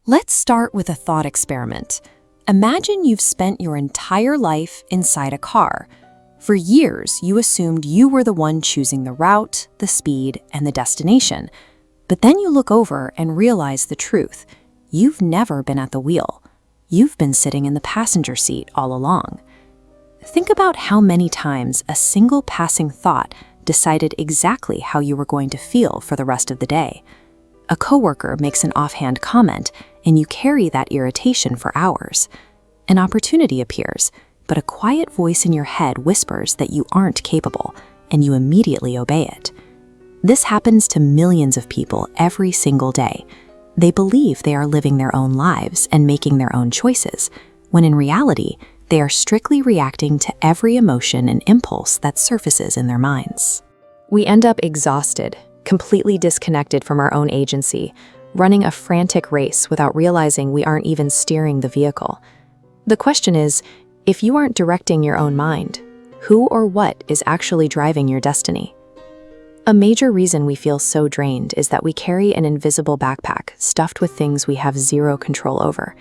Let's start with a thought experiment. Imagine you've spent your entire life inside a car. For years, you assumed you were the one choosing the route, the speed, and the destination. But then you look over and realize the truth. You've never been at the wheel. You've been sitting in the passenger seat all along. Think about how many times a single passing thought decided exactly how you were going to feel for the rest of the day. A coworker makes an offhand comment, and you carry that irritation for hours. An opportunity appears, but a quiet voice in your head whispers that you aren't capable, and you immediately obey it. This happens to millions of people every single day. They believe they are living their own lives and making their own choices, when in reality, they are strictly reacting to every emotion and impulse that surfaces in their minds. We end up exhausted, completely disconnected from our own agency, running a frantic race without realizing we aren't even steering the vehicle. The question is, if you aren't directing your own mind, who or what is actually driving your destiny? A major reason we feel so drained is that we carry an invisible backpack stuffed with things we have zero control over.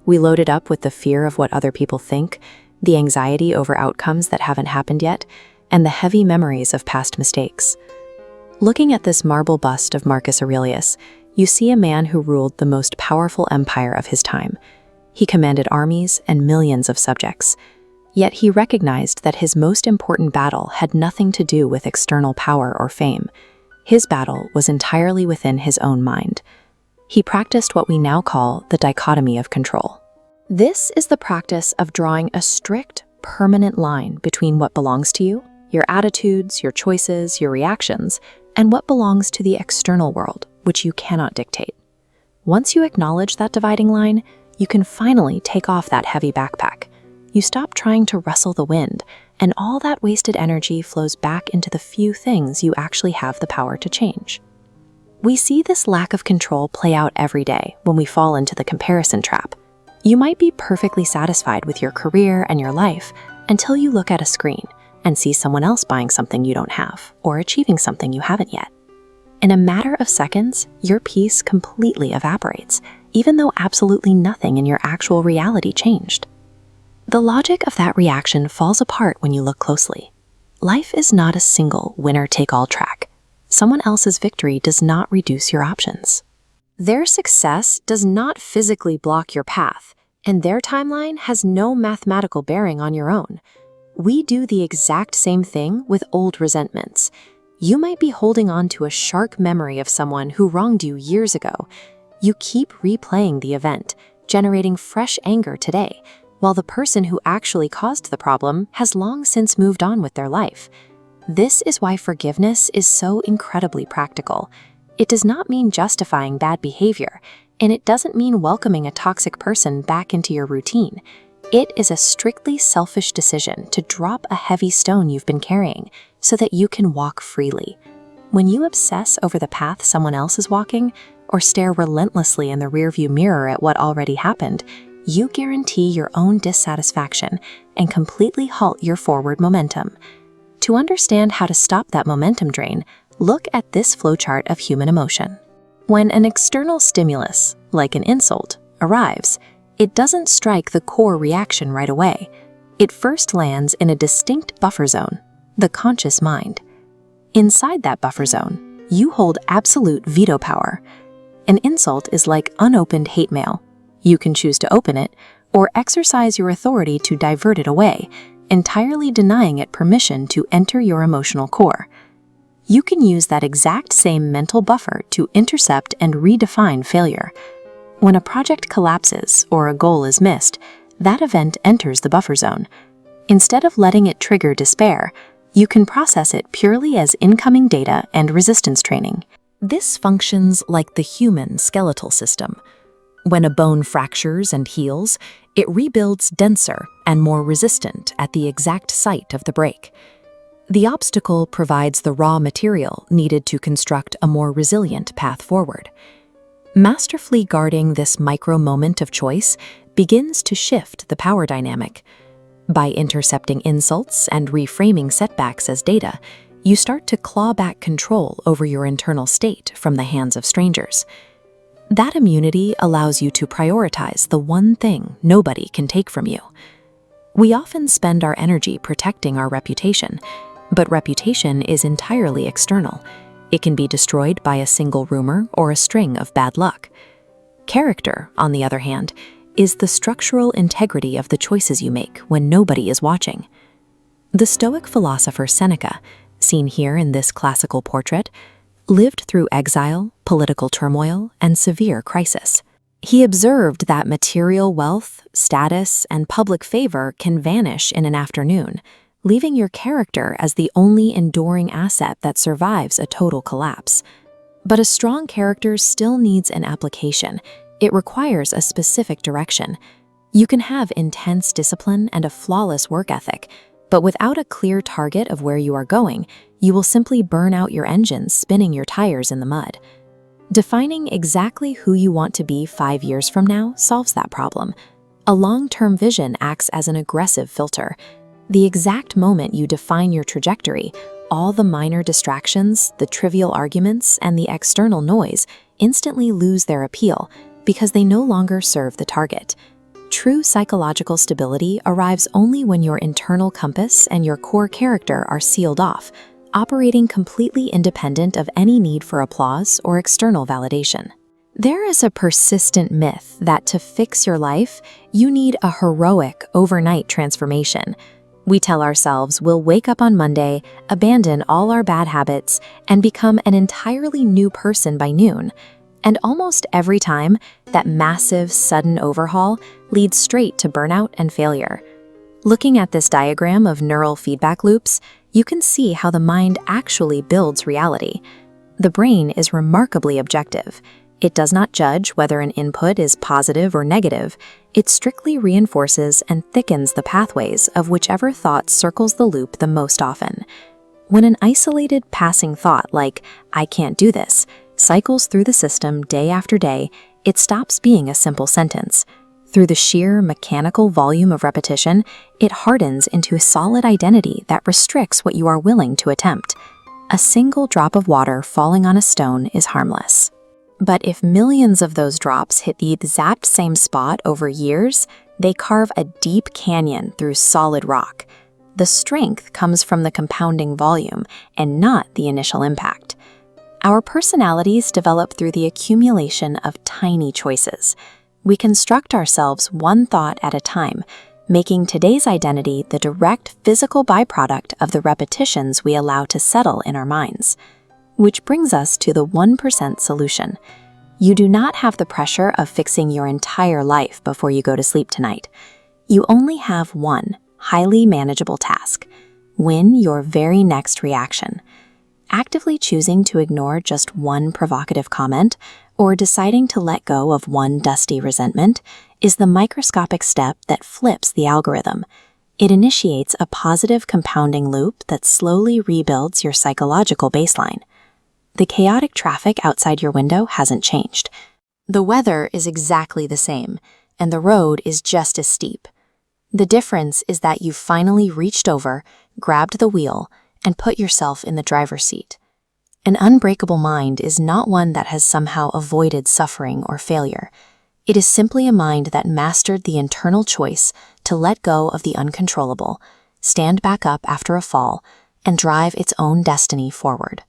We load it up with the fear of what other people think, the anxiety over outcomes that haven't happened yet, and the heavy memories of past mistakes. Looking at this marble bust of Marcus Aurelius, you see a man who ruled the most powerful empire of his time. He commanded armies and millions of subjects. Yet he recognized that his most important battle had nothing to do with external power or fame. His battle was entirely within his own mind. He practiced what we now call the dichotomy of control. This is the practice of drawing a strict, permanent line between what belongs to you, your attitudes, your choices, your reactions, and what belongs to the external world, which you cannot dictate. Once you acknowledge that dividing line, you can finally take off that heavy backpack. You stop trying to wrestle the wind, and all that wasted energy flows back into the few things you actually have the power to change. We see this lack of control play out every day when we fall into the comparison trap. You might be perfectly satisfied with your career and your life until you look at a screen and see someone else buying something you don't have or achieving something you haven't yet. In a matter of seconds, your peace completely evaporates, even though absolutely nothing in your actual reality changed. The logic of that reaction falls apart when you look closely. Life is not a single winner-take-all track. Someone else's victory does not reduce your options. Their success does not physically block your path, and their timeline has no mathematical bearing on your own. We do the exact same thing with old resentments. You might be holding on to a sharp memory of someone who wronged you years ago. You keep replaying the event, generating fresh anger today, while the person who actually caused the problem has long since moved on with their life. This is why forgiveness is so incredibly practical. It does not mean justifying bad behavior, and it doesn't mean welcoming a toxic person back into your routine. It is a strictly selfish decision to drop a heavy stone you've been carrying so that you can walk freely. When you obsess over the path someone else is walking, or stare relentlessly in the rearview mirror at what already happened, you guarantee your own dissatisfaction and completely halt your forward momentum. To understand how to stop that momentum drain, look at this flowchart of human emotion. When an external stimulus, like an insult, arrives, it doesn't strike the core reaction right away. It first lands in a distinct buffer zone, the conscious mind. Inside that buffer zone, you hold absolute veto power. An insult is like unopened hate mail. You can choose to open it or exercise your authority to divert it away, entirely denying it permission to enter your emotional core. You can use that exact same mental buffer to intercept and redefine failure. When a project collapses or a goal is missed, that event enters the buffer zone. Instead of letting it trigger despair, you can process it purely as incoming data and resistance training. This functions like the human skeletal system. When a bone fractures and heals, it rebuilds denser and more resistant at the exact site of the break. The obstacle provides the raw material needed to construct a more resilient path forward. Masterfully guarding this micro moment of choice begins to shift the power dynamic. By intercepting insults and reframing setbacks as data, you start to claw back control over your internal state from the hands of strangers. That immunity allows you to prioritize the one thing nobody can take from you. We often spend our energy protecting our reputation, but reputation is entirely external. It can be destroyed by a single rumor or a string of bad luck. Character, on the other hand, is the structural integrity of the choices you make when nobody is watching. The Stoic philosopher Seneca, seen here in this classical portrait, lived through exile, political turmoil, and severe crisis. He observed that material wealth, status, and public favor can vanish in an afternoon, leaving your character as the only enduring asset that survives a total collapse. But a strong character still needs an application. It requires a specific direction. You can have intense discipline and a flawless work ethic, but without a clear target of where you are going, you will simply burn out your engines spinning your tires in the mud. Defining exactly who you want to be 5 years from now solves that problem. A long-term vision acts as an aggressive filter. The exact moment you define your trajectory, all the minor distractions, the trivial arguments, and the external noise instantly lose their appeal because they no longer serve the target. True psychological stability arrives only when your internal compass and your core character are sealed off, operating completely independent of any need for applause or external validation. There is a persistent myth that to fix your life, you need a heroic overnight transformation. We tell ourselves we'll wake up on Monday, abandon all our bad habits, and become an entirely new person by noon. And almost every time, that massive, sudden overhaul leads straight to burnout and failure. Looking at this diagram of neural feedback loops, you can see how the mind actually builds reality. The brain is remarkably objective. It does not judge whether an input is positive or negative. It strictly reinforces and thickens the pathways of whichever thought circles the loop the most often. When an isolated passing thought like, "I can't do this," cycles through the system day after day, it stops being a simple sentence. Through the sheer mechanical volume of repetition, it hardens into a solid identity that restricts what you are willing to attempt. A single drop of water falling on a stone is harmless. But if millions of those drops hit the exact same spot over years, they carve a deep canyon through solid rock. The strength comes from the compounding volume and not the initial impact. Our personalities develop through the accumulation of tiny choices. We construct ourselves one thought at a time, making today's identity the direct physical byproduct of the repetitions we allow to settle in our minds. Which brings us to the 1% solution. You do not have the pressure of fixing your entire life before you go to sleep tonight. You only have one highly manageable task: win your very next reaction. Actively choosing to ignore just one provocative comment or deciding to let go of one dusty resentment is the microscopic step that flips the algorithm. It initiates a positive compounding loop that slowly rebuilds your psychological baseline. The chaotic traffic outside your window hasn't changed. The weather is exactly the same, and the road is just as steep. The difference is that you've finally reached over, grabbed the wheel, and put yourself in the driver's seat. An unbreakable mind is not one that has somehow avoided suffering or failure. It is simply a mind that mastered the internal choice to let go of the uncontrollable, stand back up after a fall, and drive its own destiny forward.